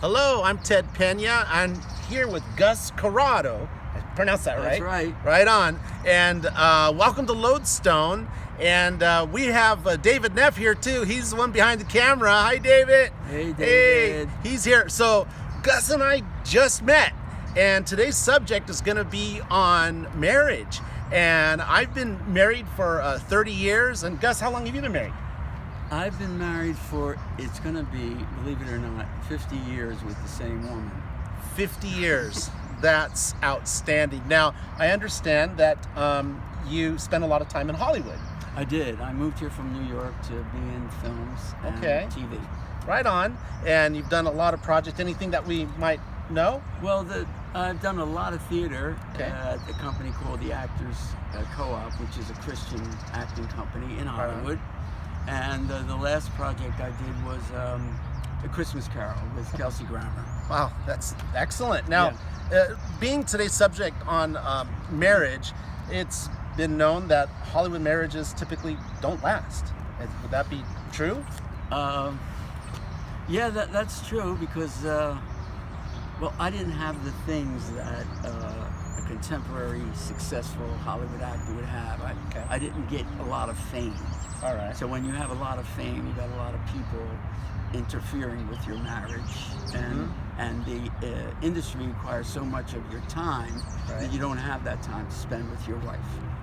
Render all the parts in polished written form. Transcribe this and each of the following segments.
Hello, I'm Ted Pena. I'm here with Gus Corrado. I pronounced that right? That's right. Right on. And welcome to Lodestone. And we have David Neff here too. He's the one behind the camera. Hi, David. Hey, David. Hey, he's here. So Gus and I just met, and today's subject is going to be on marriage. And I've been married for 30 years. And Gus, how long have you been married? I've been married for, it's going to be, believe it or not, 50 years with the same woman. 50 years. That's outstanding. Now, I understand that you spent a lot of time in Hollywood. I did. I moved here from New York to be in films and TV. Right on. And you've done a lot of projects. Anything that we might know? Well, I've done a lot of theater Okay. at a company called the Actors Co-op, which is a Christian acting company in Hollywood. And the last project I did was A Christmas Carol with Kelsey Grammer. Wow, that's excellent. Now, being today's subject on marriage, it's been known that Hollywood marriages typically don't last. Would that be true? Yeah, that's true because, well, I didn't have the things that a contemporary successful Hollywood actor would have. I didn't get a lot of fame. All right. So when you have a lot of fame, you got a lot of people interfering with your marriage, and the industry requires so much of your time that you don't have that time to spend with your wife.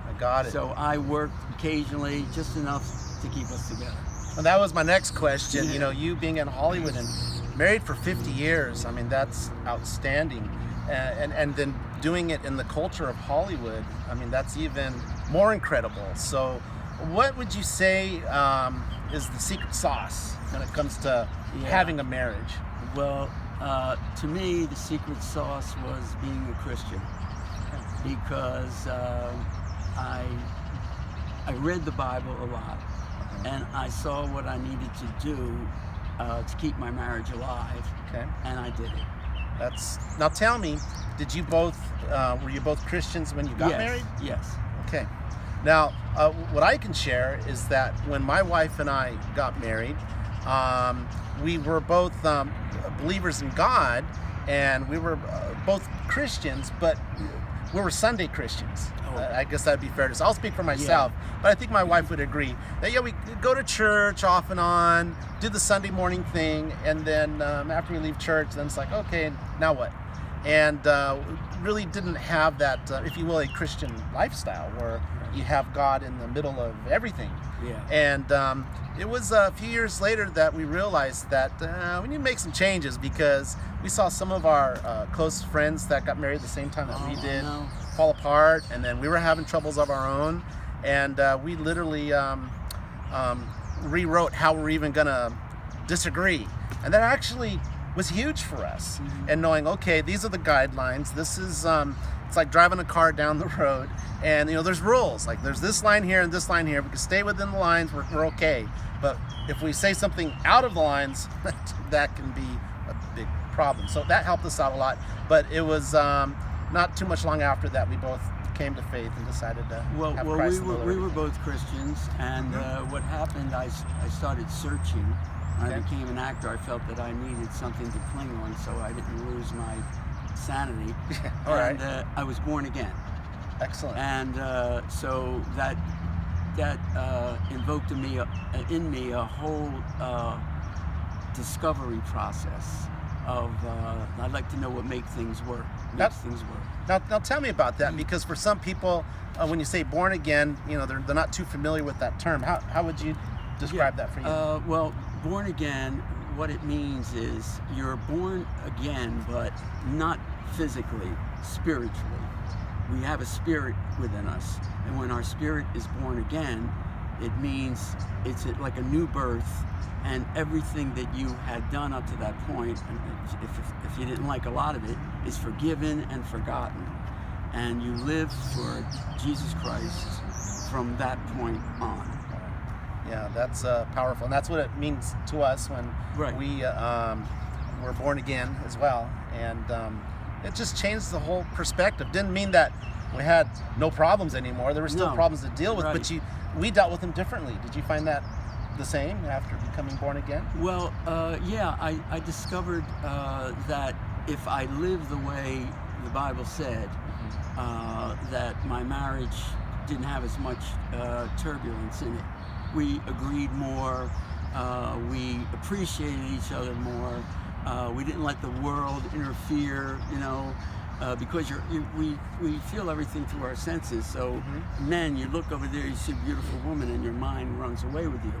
I got it. So I worked occasionally, just enough to keep us together. And that was my next question. You know, you being in Hollywood and married for 50 years, I mean, that's outstanding. And then doing it in the culture of Hollywood, I mean, that's even more incredible. So what would you say is the secret sauce when it comes to having a marriage? Well, to me, the secret sauce was being a Christian, because I read the Bible a lot, and I saw what I needed to do to keep my marriage alive, and I did it. Now tell me, did you both were you both Christians when you got married? Yes. Okay. Now, what I can share is that when my wife and I got married, we were both believers in God, and we were both Christians, but we were Sunday Christians. I guess that'd be fair to say. I'll speak for myself, but I think my wife would agree that we go to church off and on, do the Sunday morning thing, and then after we leave church, then it's like, okay, now what? And really didn't have that, if you will, a Christian lifestyle where you have God in the middle of everything. And it was a few years later that we realized that we need to make some changes, because we saw some of our close friends that got married at the same time that we did fall apart, and then we were having troubles of our own, and we literally rewrote how we're even gonna disagree, and that actually was huge for us. And knowing, okay, these are the guidelines. This is it's like driving a car down the road, and there's rules. Like there's this line here and this line here. We can stay within the lines. We're okay. But if we say something out of the lines, that can be a big problem. So that helped us out a lot. But it was not too much long after that we both came to faith and decided to have Christ in the Lord. We were both Christians, and what happened, I started searching. When I became an actor, I felt that I needed something to cling on so I didn't lose my sanity. And I was born again. Excellent. And so that invoked in me a whole discovery process of I'd like to know what makes things work. Now tell me about that, because for some people, when you say born again, they're not too familiar with that term. How would you describe that for you? Well, born again, what it means is you're born again, but not physically, spiritually. We have a spirit within us, and when our spirit is born again, it means it's like a new birth, and everything that you had done up to that point, and if you didn't like a lot of it, is forgiven and forgotten, and you live for Jesus Christ from that point on. Yeah, that's powerful, and that's what it means to us when we were born again as well. And it just changed the whole perspective. Didn't mean that we had no problems anymore. There were still problems to deal with, but we dealt with them differently. Did you find that the same after becoming born again? Well, yeah, I discovered that if I live the way the Bible said, that my marriage didn't have as much turbulence in it. We agreed more, we appreciated each other more, we didn't let the world interfere, because we feel everything through our senses. So men, you look over there, you see a beautiful woman and your mind runs away with you.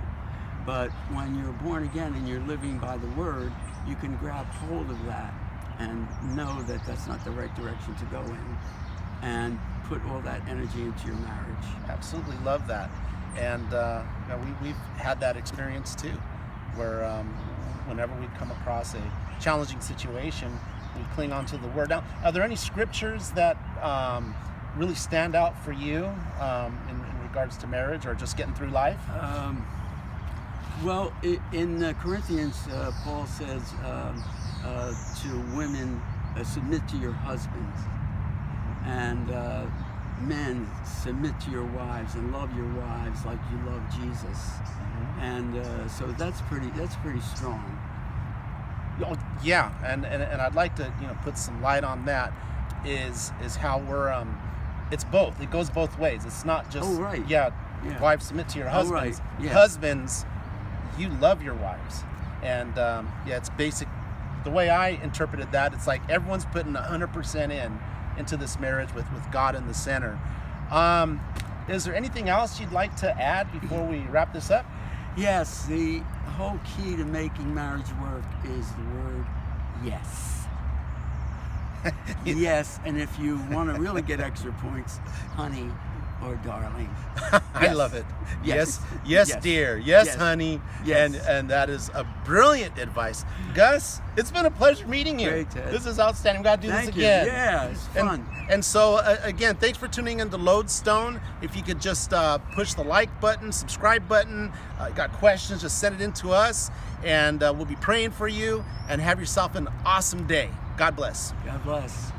But when you're born again and you're living by the word, you can grab hold of that and know that that's not the right direction to go in, and put all that energy into your marriage. Absolutely love that. And we've had that experience too, where whenever we come across a challenging situation, we cling on to the word. Now, are there any scriptures that really stand out for you in regards to marriage or just getting through life? Well, in Corinthians, Paul says to women, submit to your husbands, and men, submit to your wives and love your wives like you love Jesus. And so that's pretty strong. Oh, yeah, and I'd like to put some light on that. Is how we're it's both. It goes both ways. It's not just wives, submit to your husbands. Yeah. Husbands, you love your wives. And it's basic. The way I interpreted that, it's like everyone's putting 100% into this marriage with God in the center. Is there anything else you'd like to add before we wrap this up? Yes, the whole key to making marriage work is the word yes. Yes, and if you want to really get extra points, honey or darling. I love it. Yes. Yes, Yes. dear. Yes, Yes. honey. Yes. And that is a brilliant advice. Gus, it's been a pleasure meeting you. Great, Ted. This is outstanding. We've got to do Thank this you. again. Yeah, it's fun. And so, again, thanks for tuning into Lodestone. If you could just push the like button, subscribe button, got questions, just send it in to us, and we'll be praying for you, and have yourself an awesome day. God bless. God bless.